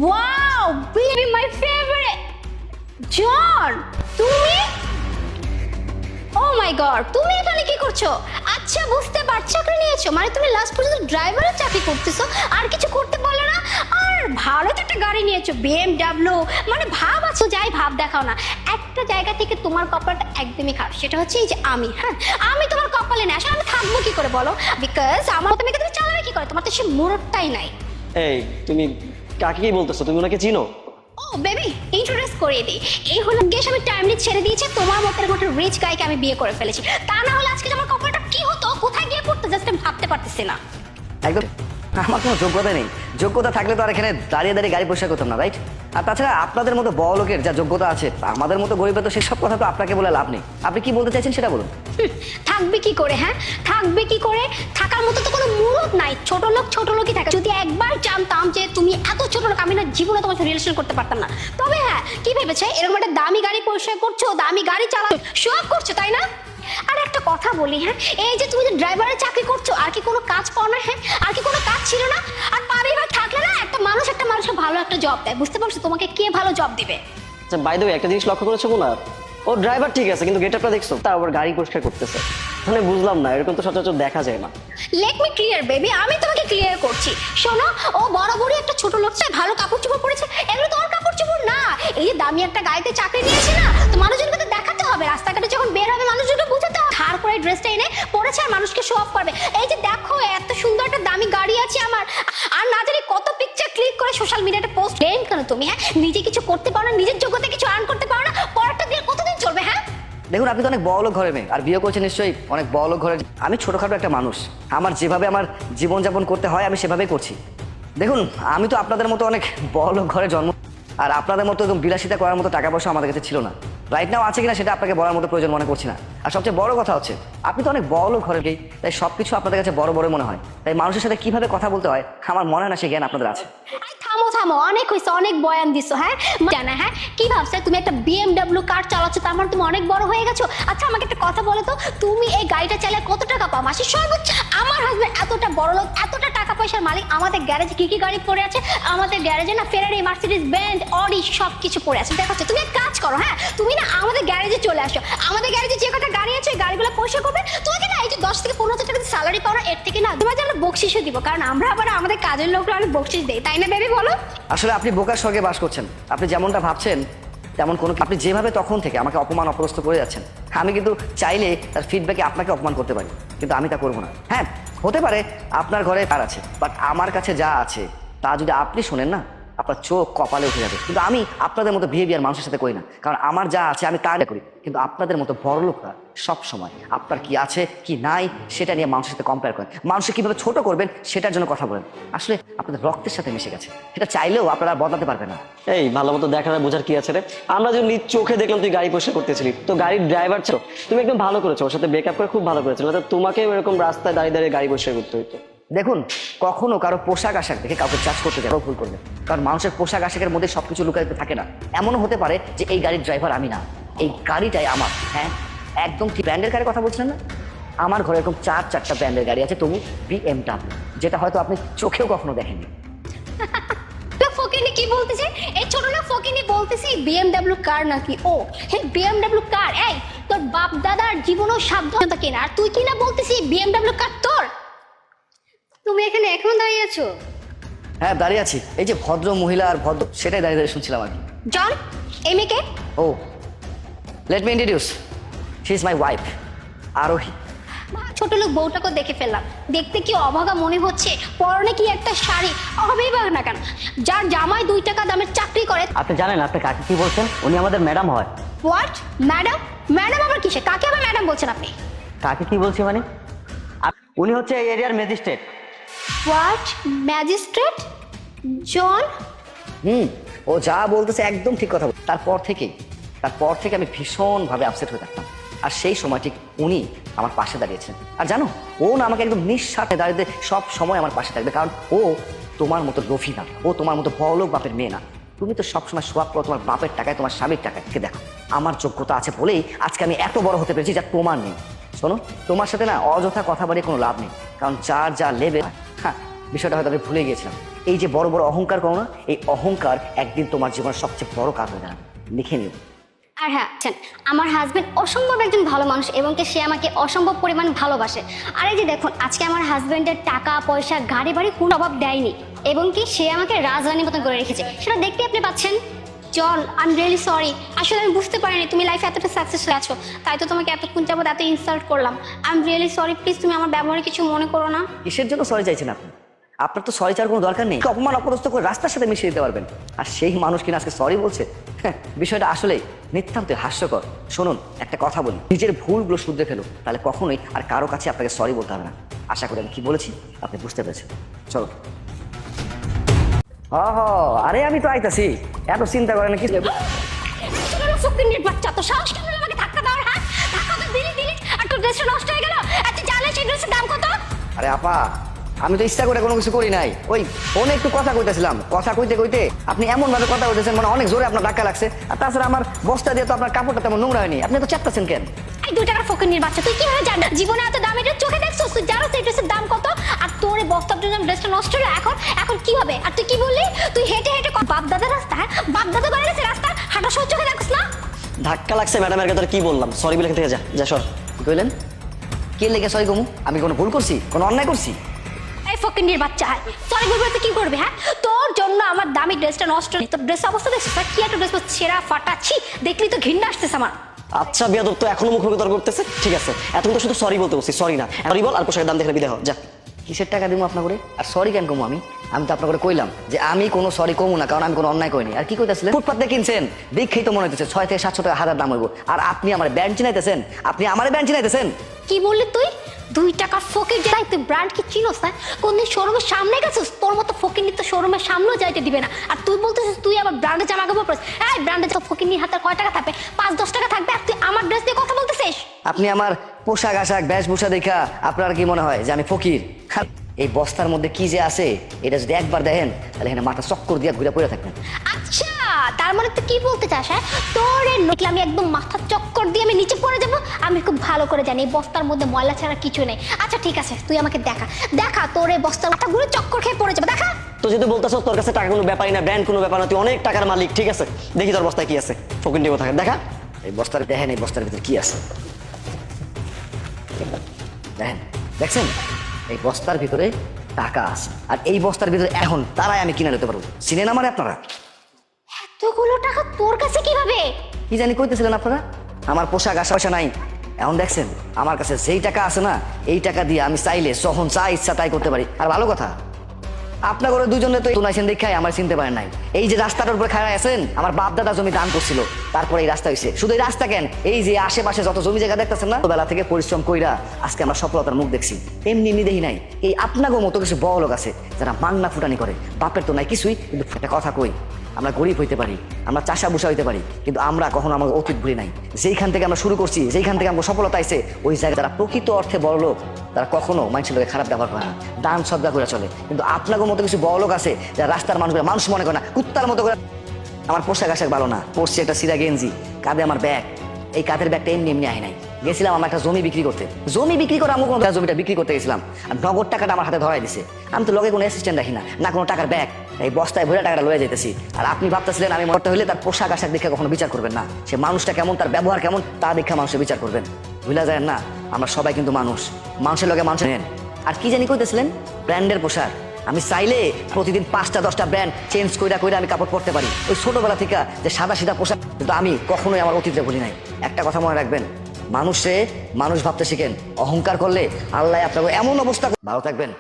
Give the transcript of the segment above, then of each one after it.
Wow baby my favourite জন, তুমি? ও মাই god, তুমি এখানে কি করছো? আচ্ছা বুঝতে পারছি, চাকরি নিয়েছো মানে তুমি লাস্ট পর্যন্ত ড্রাইভারের চাকরি করতেছো, আর কিছু করতে বলো না? আর ভালো তো একটা গাড়ি নিয়েছো, BMW, মানে ভাব আছো, যাই ভাব দেখাও না। একটা জায়গা থেকে তোমার কপালটা একদমই খারাপ, সেটা হচ্ছে এই যে আমি, হ্যাঁ আমি তোমার কপালে না আসলে আমি থাকবো কি করে বলো? বিকজ আমার তুমি চালাবে কি করে, তোমার তো সে মুরতটাই নাই। এই তুমি কাকে কি বলতেছো? তুমি ওনাকে চিনো? ও বেবি, ইন্ট্রোডিউস করিয়ে দিই, এই হলো গেস আমি টাইমলি ছেড়ে দিয়েছি, তোমার মতো একটা রিচ গাইকে আমি বিয়ে করে ফেলেছি। তা না হলে আজকে আমার কপালটা কি হতো, কোথায় গিয়ে পড়তো জাস্ট আমি ভাবতে পারতেছি না। একদম, আমার কোনো যোগ্যতা নেই। যোগ্যতা থাকলে তো আর এখানে দাঁড়িয়ে দাঁড়িয়ে গাড়ি পরিষ্কার করতাম না, রাইট? আর তাছাড়া আপনাদের মতো বড় লোকের যা যোগ্যতা আছে, আমাদের মতো গরিবের তো সেসব কথা তো আপনাকে বলে লাভ নেই। আপনি কি বলতে চাইছেন সেটা বলুন। থাকবে কি করে, হ্যাঁ থাকবে কি করে? থাকার মতো তো কোনো মুরত নাই, ছোট লোকই থাকে। যদি একবার জানতাম যে তুমি এত ছোট লোক, আমি না জীবনে তোমার সাথে রিলেশন করতে পারতাম না। তবে হ্যাঁ, কি ভেবেছে এরকম একটা দামি গাড়ি পরিষ্কার করছো, দামি গাড়ি চালাচ্ছো, শো অফ করছো, তাই না? আর একটা কথা বলি, হ্যাঁ এই যে তুমি যে ড্রাইভারের চাকরি করছো, আর কি কোনো কাজ পাও না? হ্যাঁ আর কি কোনো কাজ ছিল না? আর পাবে বা থাকলে না একটা মানুষকে ভালো একটা জব দেয়, বুঝতে পারছো? তোমাকে কে ভালো জব দিবে? আচ্ছা বাই দ্য ওয়ে, একটা জিনিস লক্ষ্য করেছো না, ও ড্রাইভার ঠিক আছে কিন্তু গেটআপটা দেখছো, তার আবার গাড়ি পরিষ্কার করতেছে। মানে বুঝলাম না, এরকম তো সচরাচর দেখা যায় না। লেট মি ক্লিয়ার বেবি, আমি তোমাকে ক্লিয়ার করছি। শোনো, ও বরাবরই একটা ছোট লোক, চাই ভালো কাপড় চোপড় পরেছে, এগুলো তো ওর কাপড় চোপড় না। এই যে দামি একটা গাড়িতে চাকরি নিয়েছে না, তো মানুষজনকে তো দেখাতে হবে, রাস্তাঘাটে যখন বের হবে মানুষজনকে বুঝাতে হবে, ধার করে ড্রেসটা এনে পরেছে আর মানুষকে শো অফ করবে। এই যে দেখো এত সুন্দর একটা দামি গাড়ি আছে আমার, আর না জানি কত পিকচার ক্লিক করে সোশ্যাল মিডিয়াতে পোস্ট দেন কেন তুমি? হ্যাঁ নিজে কিছু করতে পারো না, নিজের যোগ্যতা কিছু আর্ন করতে পারো না, পরেরটা দিয়ে কতদিন চলবে? হ্যাঁ দেখুন, আপনি তো অনেক বড় লোক ঘরে মেয়ে, আর বিয়ে করছেন নিশ্চয়ই অনেক বড় লোক ঘরে। আমি ছোটখাটো একটা মানুষ, আমার যেভাবে আমার জীবনযাপন করতে হয় আমি সেভাবেই করছি। দেখুন, আমি তো আপনাদের মতো অনেক বড় লোক ঘরে জন্ম, আর আপনাদের মতো একদম বিলাসিতা করার মতো টাকা পয়সা আমাদের কাছে ছিল না। রাইট নাও আছে কিনা সেটা আপনাকে বলার মতো প্রয়োজন মনে করছি না। আর সবচেয়ে বড় কথা হচ্ছে, আপনি তো অনেক বড় লোক ঘরে গিয়ে, তাই সব কিছু আপনাদের কাছে বড় বড় মনে হয়। তাই মানুষের সাথে কিভাবে কথা বলতে হয় আমার মনে হয় না সেই জ্ঞান আপনাদের আছে। থামো অনেক হয়েছে, অনেক বয়ান দিছো। হ্যাঁ জানা, হ্যাঁ কি ভাবছো তুমি একটা BMW কার চালাচ্ছ, তার মানে তুমি অনেক বড় হয়ে গেছো? আচ্ছা আমাকে একটা কথা বলো তো, তুমি এই গাড়িটা চালায় কত টাকা পাও মাসে সর্বোচ্চ? আমার হাজবেন্ড এতটা বড় লোক, এতটা টাকা পয়সার মালিক, আমাদের গ্যারেজে কি কি গাড়ি পড়ে আছে? আমাদের গ্যারেজে না ফেরারি, মার্সিডিজ বেঞ্জ, অডি সব কিছু পড়ে আছে। দেখাচ্ছে তুমি এক কাজ করো, হ্যাঁ তুমি না আমাদের গ্যারেজে চলে আসো, আমাদের গ্যারেজে যে কটা গাড়ি আছে ওই গাড়িগুলো পয়সা করবে। তোমাকে না এই যে 10 থেকে 15,000 টাকা স্যালারি পাওয়া, এর থেকে না তোমার জন্য বকশিসও দিব, কারণ আমরা আবার আমাদের কাজের লোকরা অনেক বকশিস দেয়, তাই না বেবি বলো? আসলে আপনি বোকার স্বর্গে বাস করছেন। আপনি যেমনটা ভাবছেন তেমন কোনো, আপনি যেভাবে তখন থেকে আমাকে অপমান অপদস্থ করে যাচ্ছেন, আমি কিন্তু চাইলে তার ফিডব্যাকে আপনাকে অপমান করতে পারি, কিন্তু আমি তা করবো না। হ্যাঁ হতে পারে আপনার ঘরে তার আছে, বাট আমার কাছে যা আছে তা যদি আপনি শোনেন না, আপনার চোখ কপালে উঠে যাবে। কিন্তু আমি আপনাদের মতো বিহেভিয়ার মানুষের সাথে করি না, কারণ আমার যা আছে আমি তা করি। কিন্তু আপনাদের মতো বড় লোকরা সব সময় আপনার কি আছে কি নাই সেটা নিয়ে মানুষের সাথে কম্পেয়ার করেন, মানুষকে কিভাবে ছোট করবেন সেটার জন্য কথা বলেন। আসলে আপনাদের রক্তের সাথে মিশে গেছে, এটা চাইলেও আপনারা বদলাতে পারবেন না। এই ভালো মতো দেখার আর বোঝার কি আছে রে? আমরা যে নিজ চোখে দেখলাম তুই গাড়ি পরিষ্কার করতেছিলি, তো গাড়ির ড্রাইভার ছিল, তুমি একদম ভালো করেছো, ওর সাথে ব্রেকআপ করে খুব ভালো করেছো, না তোমাকে এরকম রাস্তায় দাঁড়িয়ে দাঁড়িয়ে গাড়ি পরিষ্কার করতে হতো। দেখুন, কখনো কারো পোশাক আশাক দেখে কাউকে চাষ করতে যাবো ভুল করবে, কারণ মানুষের পোশাক আশাকের মধ্যে সবকিছু লুকাইতে থাকে না। এমনও হতে পারে যে এই গাড়ির ড্রাইভার আমি না, এই গাড়িটাই আমার। হ্যাঁ একদম ঠিক ব্র্যান্ডের গাড়ির কথা বলছিলেন না? আমার ঘরে এরকম 4-4টা ব্র্যান্ডের গাড়ি আছে, তবু BMW, যেটা হয়তো আপনি চোখেও কখনো দেখেননি। ফকিনি কি বলতেছে এই ছোট লোক? ফকিনি বলতেছি BMW কার নাকি? ও হে BMW কার? এই তোর বাপ দাদার জীবনও সাবধানতা কেনা, আর তুই কিনা বলতেছি BMW কার তোর? তুমি এখানে এখন দাঁড়িয়ে আছো? হ্যাঁ দাঁড়িয়ে আছি, এই যে ভদ্র মহিলা আর ভদ্র সেটাই দাঁড়িয়ে দাঁড়িয়ে শুনছিলাম আর কি। জন, এই মেয়েকে? ও let me introduce, she is my wife Arohi. ছোট লোক বউটাকে দেখে ফেললাম, দেখতে কি অভাগা মনে হচ্ছে, পরনে কি একটা শাড়ি, হবেই বা না কেন, যার জামাই 2 টাকা দামের চাকরি করে। আপনি জানেন আপনি কাকে কি বলছেন? উনি আমাদের ম্যাডাম হয়। হোয়াট? ম্যাডাম? ম্যাডাম আবার কিসে? কাকে আবার ম্যাডাম বলছেন আপনি? কাকে কি বলছি মানে? উনি হচ্ছে এই এরিয়ার ম্যাজিস্ট্রেট। হোয়াট? ম্যাজিস্ট্রেট? জন? ও যা বলতেছে একদম ঠিক কথা তারপর থেকে আমি ভীষণভাবে আপসেট হয়ে থাকতাম, আর সেই সময় ঠিক উনি আমার পাশে দাঁড়িয়েছেন। আর জানো, ও না আমাকে একদম নিঃস্বার্থে দাঁড়িয়ে সব সময় আমার পাশে থাকবে, কারণ ও তোমার মতো লোভী না, ও তোমার মতো বড়লোক বাপের মেয়ে না। তুমি তো সবসময় সোয়াব করো তোমার বাপের টাকায়, তোমার স্বামীর টাকায়। দেখো, আমার যোগ্যতা আছে বলেই আজকে আমি এত বড় হতে পেরেছি, যা তোমার নেই। শোনো, তোমার সাথে না অযথা কথা বাড়িয়ে কোনো লাভ নেই, কারণ যার যা লেভেল, হ্যাঁ বিষয়টা হয়তো আমি ভুলে গিয়েছিলাম। এই যে বড় বড় অহংকার করো না, এই অহংকার একদিন তোমার জীবনের সবচেয়ে বড় কাজ হয়ে দাঁড়াবে, লিখে নিও। আর হ্যাঁ আমার হাজবেন্ড অসম্ভব একজন ভালো মানুষ এবং সে আমাকে অসম্ভব পরিমাণ ভালোবাসে। আর এই যে দেখুন আজকে আমার হাজবেন্ডের টাকা পয়সা গাড়ি বাড়ি কোনো অভাব দেয়নি এবং সে আমাকে রাজরানীর মতন করে রেখেছে, সেটা দেখতে আপনি পাচ্ছেন। জন আই এম রিয়েলি সরি, আসলে আমি বুঝতে পারিনি তুমি লাইফে এতটা সাকসেস হয়ে আছো, তাই তো তোমাকে এতক্ষণ যাবত এত ইনসাল্ট করলাম। I am really sorry, please তুমি আমার ব্যবহারে কিছু মনে করো না। কিসের জন্য সরি চাইছেন আপনি? আপনার তো সরি চাওয়ার কোনো দরকার নেই, অপমান অপদস্থ করে রাস্তার সাথে মিশিয়ে দিতে পারবেন, আর সেই মানুষ কিনা আজকে সরি বলছে। বিষয়টা আসলে নিতান্ত হাস্যকর। শুনুন একটা কথা বলি, নিজের ভুলগুলো শুধরে ফেলো, তাহলে কখনোই আর কারো কাছে আপনাকে সরি বলতে হবে না। আশা করি আমি কি বলেছি আপনি বুঝতে পেরেছেন। চলো। আরে আমি তো আইতাছি, এত চিন্তা করেন না। কি ফকিন্নির বাচ্চা, তো সাহস কেন আমাকে ধাক্কা দাও? হ্যাঁ ধাক্কা তো দিলি আর তোর ড্রেসটা নষ্ট হয়ে গেল। আচ্ছা জানলে সেই ড্রেসের দাম কত? আরে আপা, আমি তো ইচ্ছা করে কোনো কিছু করি নাই, ওই ফোনে একটু কথা কইতেছিলাম, কথা কইতে কইতে আপনি এমন ভাবে কথা কইতেছেন মানে অনেক জোরে আপনার ধাক্কা লাগছে। আর তাছাড়া আমার বস্তা দিয়ে তো আপনার কাপড়টা তেমন নোংরা হয়নি, আপনি তো চাপতেছেন কেন? এই 2 টাকার ফকিন্নির বাচ্চা, তুই কিভাবে জানিস জীবনে এত দাম? এটা চোখে দেখছস? তুই জানো সেই ড্রেসের দাম কত? আর তোর এই বস্তার জন্য ড্রেসটা নষ্ট হলো, এখন কি হবে? আর তুই কি বললি? তুই হেঁটে হেঁটে বাপ দাদার রাস্তা, হ্যাঁ বাপ দাদা করে গেছে রাস্তা হাঁটা সহ্য চোখে দেখছ না? ধাক্কা লাগছে ম্যাডামের কাছে, কি বললাম? সরি বলে এখান থেকে যা যা সর। কি কইলেন? কে লেগে সরি কমু? আমি কোনো ভুল করছি, কোনো অন্যায় করছি? এই ফকিন্নির বাচ্চা, হ্যাঁ সরি বলবি তুই কি করবি? হ্যাঁ তোর জন্য আমার দামি ড্রেসটা নষ্ট হলো। তোর ড্রেস অবস্থা দেখছিস? কি একটা ড্রেস ছেঁড়া ফাটা, ছি দেখলি তো ঘৃণা আসতেছে আমার। আচ্ছা বিয়াদব তো এখনো মুখে তর্ক করতেছে, ঠিক আছে এতক্ষণ তো শুধু সরি বলতে বলছি, সরি না সরি বল আর পোশাকের দাম দেখলে বিদায় হ যা। কিসের টাকা দিব আপনার করে? আর সরি কেন কমু? আমি তো আপনার করে কইলাম যে আমি কোনো সরি কমু না, কারণ আমি কোনো অন্যায় করিনি। আর কি কইতাছিলেন? ফুটপাত দিয়ে কিনছেন, দেখেই তো মনে হইতেছে 6 থেকে 700 টাকা হাজার দাম হইব। আর আপনি আমার ব্যান্ড চিনাইতেছেন, আপনি আমার ব্যান্ড চিনাইতেছেন। কি বললি তুই? 2 টাকার ফকির যাই, তুই ব্র্যান্ড কি চিনোস? না কোনদিন শোরুমের সামনে গেছিস? তোর মতো ফকির তো শোরুমের সামনেও যাইতে দিবে না। আর তুই বলতেছিস তুই আবার ব্র্যান্ডের জামা কাপড় পরিস? এই ব্র্যান্ডের ফকির হাতে কয় টাকা থাকবে? 5-10 টাকা থাকবে, আর তুই আমার ড্রেস নিয়ে কথা বলতেছিস? আপনি আমার পোশাক আশাক বেশভূষা দেখা আপনার কি মনে হয় যে আমি ফকির? এই বস্তার মধ্যে কি যে আছে এটা যদি একবার দেখেন তাহলে এখানে মাথা চক্কর দিয়ে ঘুরে পড়ে থাকবেন। আচ্ছা তার মানে তুই কি বলতে চাস? হ্যাঁ তোর নকলে আমি একদম মাথা চক্কর দিয়ে আমি নিচে পড়ে যাব? আমি খুব ভালো করে জানি এই বস্তার মধ্যে ময়লা ছাড়া কিছু নেই। আচ্ছা ঠিক আছে, তুই আমাকে দেখা তোর এই বস্তার মাথা ঘুরে চক্কর খেয়ে পড়ে যাবে, দেখা। তো যেহেতু বলতেছো তোর কাছে টাকা কোনো ব্যাপারই না, ব্র্যান্ড কোনো ব্যাপার না, তুই অনেক টাকার মালিক, ঠিক আছে দেখি তোর বস্তায় কি আছে। ফকির নিয়ে থাকে দেখা। এই বস্তার দেখেন, এই বস্তার ভিতরে কি আছে দেখেন, দেখছেন? এই বস্তার ভিতরে টাকা আছে, আর এই বস্তার ভিতরে এখন তারাই আমি কিনে নিতে পারবো। চিনেন আমারে আপনারা? এতগুলো টাকা তোর কাছে কিভাবে? কি জানি কইতেছিলেন আপনারা আমার পোশাক আশা পয়সা নাই। এখন দেখছেন আমার কাছে যেই টাকা আছে না, এই টাকা দিয়ে আমি চাইলে যখন যা ইচ্ছা তাই করতে পারি। আর ভালো কথা, আপনার ঘরে দুজনে তো শুনাইছেন দেখাই আমার চিনতে পারেন নাই। এই যে রাস্তাটার উপরে খাড়া আছেন, আমার বাপ দাদা জমি দান করছিল, তারপরে এই রাস্তা হয়েছে। শুধু এই রাস্তা কেন, এই যে আশেপাশে যত জমি জায়গা দেখতেছেন না, বেলা থেকে পরিশ্রম কইরা আজকে আমরা সফলতার মুখ দেখছি। এমনি এমনি দেখি নাই, এই আপনাগো মতো কিছু বড় লোক আছে যারা মাংনা ফুটানি করে। বাপের তো নাই কিছুই, কিন্তু একটা কথা কই, আমরা গরিব হইতে পারি, আমরা চাষা বুসা হইতে পারি, কিন্তু আমরা কখনো আমাদের অতীত ভুলি নাই। যেইখান থেকে আমরা শুরু করছি, যেইখান থেকে আমরা সফলতা আইছে, ওই জায়গায় যারা প্রকৃত অর্থে বড় লোক তারা কখনো মানুষের লোকে খারাপ ব্যবহার করে না, দান শ্রদ্ধা করে চলে। কিন্তু আপনাদের মতো কিছু বড় লোক আছে যারা রাস্তার মানুষগুলো মানুষ মনে করে না, কুত্তার মতো করে। আমার পোশাক আশাক ভালো না, পড়ছি একটা সিরা গেঞ্জি, কাঁধে আমার ব্যাগ। এই কাঁধের ব্যাগটা এমনি এমনি আয় নাই, গেছিলাম আমার একটা জমি বিক্রি করতে। জমি বিক্রি করে আমার কোনো জমিটা বিক্রি করতে গেছিলাম, আর নগদ টাকাটা আমার হাতে ধরাই দিছে। আমি তো লগে কোনো অ্যাসিস্ট্যান্ট রাখি না, না কোনো টাকার ব্যাগ। এই বস্তায় ভরে টাকাটা লয়ে যেতেছি। আর আপনি ভাবতেছিলেন আমি মরতে হইলে তার পোশাক আশাক দেখে কখনো বিচার করবেন না, সে মানুষটা কেমন, তার ব্যবহার কেমন তা দেখে মানুষের বিচার করবেন। ভুলা যায় না আমরা সবাই কিন্তু মানুষ, মানুষের লগে মানুষ নেন। আর কি জানি কইতেছিলেন ব্র্যান্ডের পোশাক? আমি চাইলে প্রতিদিন 5টা-10টা ব্র্যান্ড চেঞ্জ কইরা আমি কাপড় পরতে পারি, ওই ছোটবেলা থেকে যে সাদা সিধা পোশাক। কিন্তু আমি কখনোই আমার অতীতে ভুলি নাই। একটা কথা মনে রাখবেন, মানুষে মানুষ ভাবতে শিখেন, অহংকার করলে আল্লাহ আপনাকে এমন অবস্থা। ভালো থাকবেন।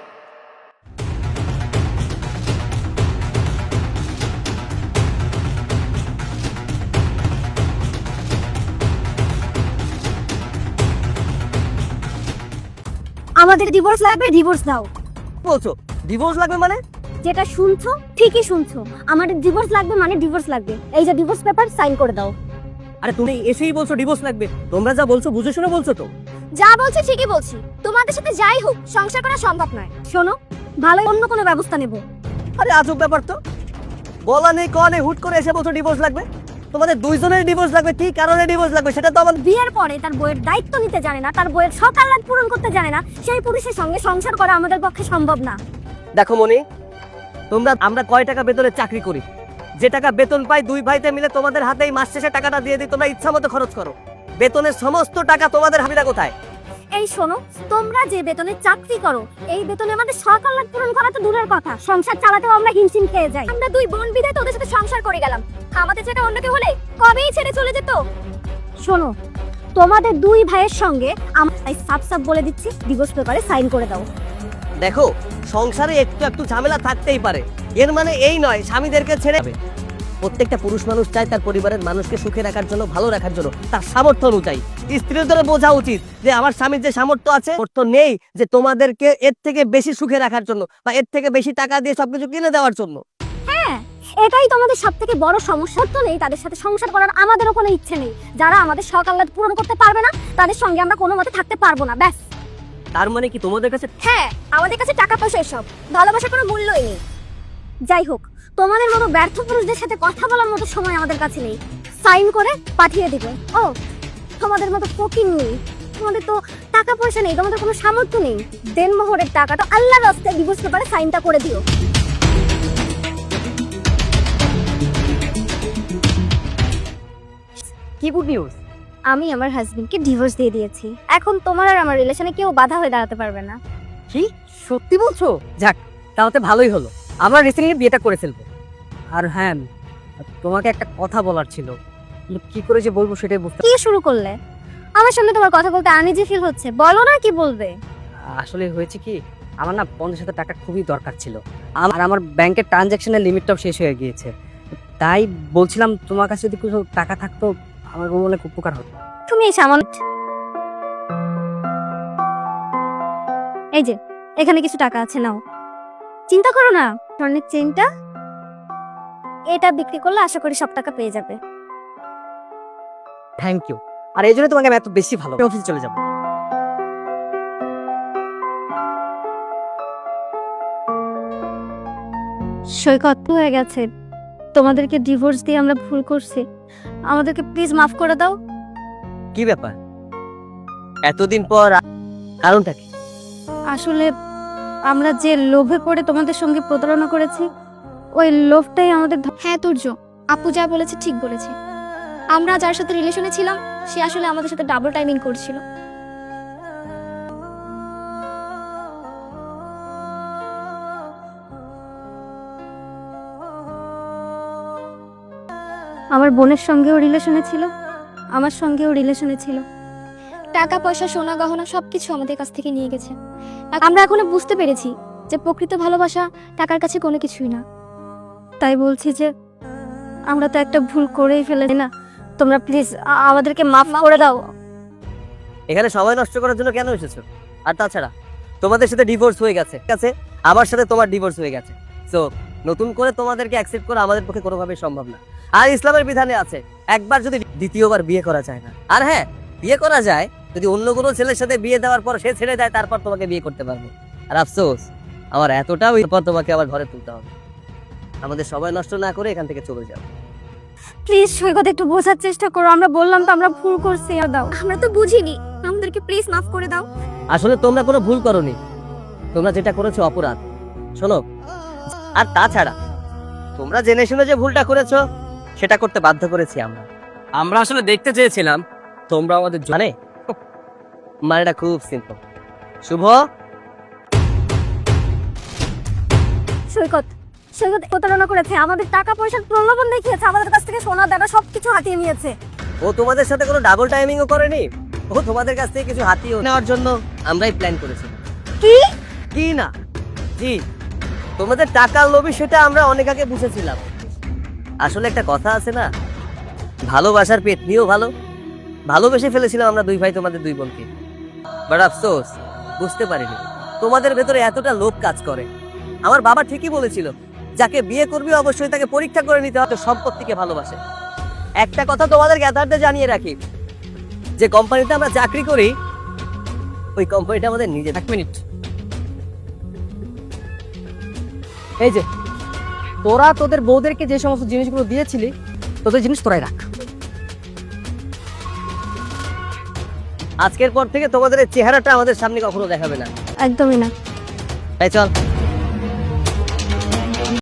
আমাদের ডিভোর্স লাগবে, ডিভোর্স দাও। বলছো ডিভোর্স লাগবে মানে? যেটা শুনছো ঠিকই শুনছো, আমাদের ডিভোর্স লাগবে মানে ডিভোর্স লাগবে। এই যে ডিভোর্স পেপার, সাইন করে দাও। আরে তুমি এসেই বলছো ডিভোর্স লাগবে, তোমরা যা বলছো বুঝে শুনে বলছো তো? যা বলছি ঠিকই বলছি, তোমাদের সাথে যাই হোক সংসার করা সম্ভব নয়। শোনো, ভালো অন্য কোনো ব্যবস্থা নেব। আরে আজব ব্যাপার তো, বলা নেই ক নেই, হুট করে এসে বলছো ডিভোর্স লাগবে। তোমাদের দুইজনের ডিভোর্স লাগবে, কি কারণে ডিভোর্স লাগবে সেটা তো আমার। বিয়ের পরে তার বইয়ের দায়িত্ব নিতে জানে না, তার বইয়ের সকাল রাত পূরণ করতে জানে না, সেই পুরুষের সঙ্গে সংসার করা আমাদের পক্ষে সম্ভব না। দেখো মনি, আমরা কয় টাকা বেতনের চাকরি করি, যে টাকা বেতন পাই দুই ভাইতে মিলে তোমাদের হাতেই মাস শেষে টাকাটা দিয়ে দিই, তোমরা ইচ্ছা মতো খরচ করো। বেতনের সমস্ত টাকা তোমাদের হাবিলা কোথায়? এই শোনো, তোমরা যে বেতনে চাকরি করো, এই বেতনে আমাদের সকাল লাখ পূরণ করা তো দূরের কথা, সংসার চালাতেও আমরা হিমশিম খেয়ে যাই। আমরা দুই বোন বিধায় তোদের সাথে সংসার করে গেলাম, আমাদের যেটা অন্য কেউ হলে কবেই ছেড়ে চলে যেত। শোনো, তোমাদের দুই ভাইয়ের সঙ্গে আমরা সাফ সাফ বলে দিচ্ছি, ডিভোর্স পেপারে সাইন করে দাও। দেখো, সংসারে একটু একটু ঝামেলা থাকতেই পারে, এর মানে এই নয় স্বামীদেরকে ছেড়ে যাবে। প্রত্যেকটা পুরুষ মানুষ চায় তার পরিবারের মানুষকে সুখে রাখার জন্য, ভালো রাখার জন্য, তার সামর্থ্য অনুযায়ী। স্ত্রীদের বোঝা উচিত যে আমার স্বামীর যে সামর্থ্য আছে, সামর্থ্য নেই যে তোমাদেরকে এর থেকে বেশি সুখে রাখার জন্য বা এর থেকে বেশি টাকা দিয়ে সবকিছু কিনে দেওয়ার জন্য। হ্যাঁ, এটাই তোমাদের সবথেকে বড় সমস্যা। তো নেই, তাদের সাথে সংসার করার আমাদেরও কোনো ইচ্ছে নেই। যারা আমাদের সকাল রাত পূরণ করতে পারবে না, তাদের সঙ্গে আমরা কোনো মতে থাকতে পারবো না, ব্যাস। তার মানে কি তোমাদের কাছে? হ্যাঁ, আমাদের কাছে টাকা পয়সা এসব, ভালোবাসার কোনো মূল্যই নেই। যাই হোক, তোমাদের মতো ব্যর্থ পুরুষদের সাথে কথা বলার মতো সময় আমাদের কাছে নেই। সাইন করে পাঠিয়ে দিবে। ও, তোমাদের মতো ফকির নেই, তোমাদের তো টাকা পয়সা নেই, তোমাদের কোনো সামর্থ্য নেই। দেনমোহরের টাকাটা আল্লাহর রাস্তায় ডিভোর্স পেপারে সাইনটা করে দিও। কি গুড নিউজ? আমি আমার হাজবেন্ডকে ডিভোর্স দিয়ে দিয়েছি। এখন তোমার আর আমার রিলেশনে কেউ বাধা হয়ে দাঁড়াতে পারবে না। কি সত্যি বলছো? যাক, তাহলে ভালোই হলো, আমরা রিসেন্টলি বিয়েটা করে ফেলবো। আর হ্যাঁ, তোমাকে একটা কথা বলার ছিল, কিন্তু কি করে যে বলবো সেটাই বুঝতে। কি শুরু করলে? আমার সামনে তোমার কথা বলতে আনইজি ফিল হচ্ছে, বলো না কি বলবে। আসলে হয়েছে কি, আমার না 50,000 টাকা খুবই দরকার ছিল, আর আমার ব্যাংকের ট্রানজ্যাকশনের লিমিটটাও শেষ হয়ে গিয়েছে। তাই বলছিলাম তোমার কাছে যদি কিছু টাকা থাকতো আমার বলে খুব উপকার হতো। তুমি এই সামান্য, এই যে এখানে কিছু টাকা আছে, নাও। চিন্তা করো না, স্বর্ণের চেইনটা এটা বিক্রি করলে আশা করি সব টাকা পেয়ে যাবে। Thank you. আর এই জন্য তোমাকে আমি এত বেশি ভালো, অফিসে চলে যাবো। সৈকত হয়ে গেছে, তোমাদেরকে ডিভোর্স দিয়ে আমরা ভুল করছি, আমাদেরকে প্লিজ মাফ করে দাও। কি ব্যাপার এতদিন পর, কারণটা কি? আসলে আমরা যে লোভে পড়ে তোমাদের সঙ্গে প্রতারণা করেছি, ওই লোভটাই আমাদের। হ্যাঁ তুর্য, আপু যা বলেছে ঠিক বলেছে। আমরা যার সাথে রিলেশনে ছিলাম সে আসলে আমাদের সাথে ডাবল টাইমিং করছিল। আমার বোনের সঙ্গেও রিলেশনে ছিল, আমার সঙ্গেও রিলেশনে ছিল। টাকা পয়সা সোনা গহনা সবকিছু আমাদের কাছ থেকে নিয়ে গেছে। আমরা এখনো বুঝতে পেরেছি যে প্রকৃত ভালোবাসা টাকার কাছে কোনো কিছুই না। তাই বলছি যে আমরা তো একটা ভুল করেই ফেলেছি না, তোমরা প্লিজ আমাদেরকে মাফ করে দাও। এখানে সময় নষ্ট করার জন্য কেন এসেছো? আর তাছাড়া তোমাদের সাথে ডিভোর্স হয়ে গেছে, ঠিক আছে, আমার সাথে তোমার ডিভোর্স হয়ে গেছে। সো নতুন করে তোমাদেরকে অ্যাকসেপ্ট করা আমাদের পক্ষে কোনোভাবেই সম্ভব না। আর ইসলামের বিধানে আছে একবার যদি দ্বিতীয়বার বিয়ে করা যায় না। আর হ্যাঁ, বিয়ে করা যায় যদি অন্য কোনো ছেলের সাথে বিয়ে দেওয়ার পর সে ছেড়ে দেয়, তারপর তোমাকে বিয়ে করতে পারবো। আর আফসোস, আমার এতটাও পর তোমাকে আবার ঘরে তুলতে হবে। আমাদের সময় নষ্ট না করে এখান থেকে চলে যাও। প্লিজ সৈকত, একটু বোঝার চেষ্টা করো, আমরা বললাম তো আমরা ভুল করছি, দাও। আমরা তো বুঝিনি, আমাদেরকে প্লিজ মাফ করে দাও। আসলে তোমরা কোনো ভুল করোনি, তোমরা যেটা করেছো অপরাধ। শোনো, আর তাছাড়া তোমরা জেনে শুনে যে ভুলটা করেছো সেটা করতে বাধ্য করেছি আমরা আসলে দেখতে চেয়েছিলাম তোমরা আমাদের জানে। মানেটা খুব সিম্পল। শুভ, সৈকত প্রতারণা করেছে, আমাদের টাকা পয়সার প্রলোভন দেখিয়েছে, আমাদের কাছ থেকে সোনা দানা সবকিছু হাতিয়ে নিয়েছে। ও তোমাদের সাথে কোনো ডাবল টাইমিংও করেনি, ও তোমাদের কাছ থেকে কিছু হাতিয়ে নেওয়ার জন্য আমরাই প্ল্যান করেছি। কি না? জি, তোমাদের টাকার লোভী সেটা আমরা অনেক আগে বুঝেছিলাম। আসলে একটা কথা আছে না, ভালোবাসার পেট নিয়েও ভালো। ভালোবেসে ফেলেছিলাম আমরা দুই ভাই তোমাদের দুই বোনকে, বাট আফসোস বুঝতে পারিনি তোমাদের ভেতরে এতটা লোভ কাজ করে। আমার বাবা ঠিকই বলেছিল, যাকে বিয়ে করবি অবশ্যই তাকে পরীক্ষা করে নিতে হবে সম্পত্তিকে ভালোবাসে। একটা কথা তোমাদের জ্ঞাতার্থে জানিয়ে রাখি, যে কোম্পানিতে আমরা চাকরি করি ওই কোম্পানিটা আমাদের নিজে। এক মিনিট, এই যে তোরা তোদের বউদেরকে যে সমস্ত জিনিসগুলো দিয়েছিলি, তোদের জিনিস তোরাই রাখ। আজকের পর থেকে তোমাদের এই চেহারাটা আমাদের সামনে কখনো দেখাবে না। একদমই না। তাই চল।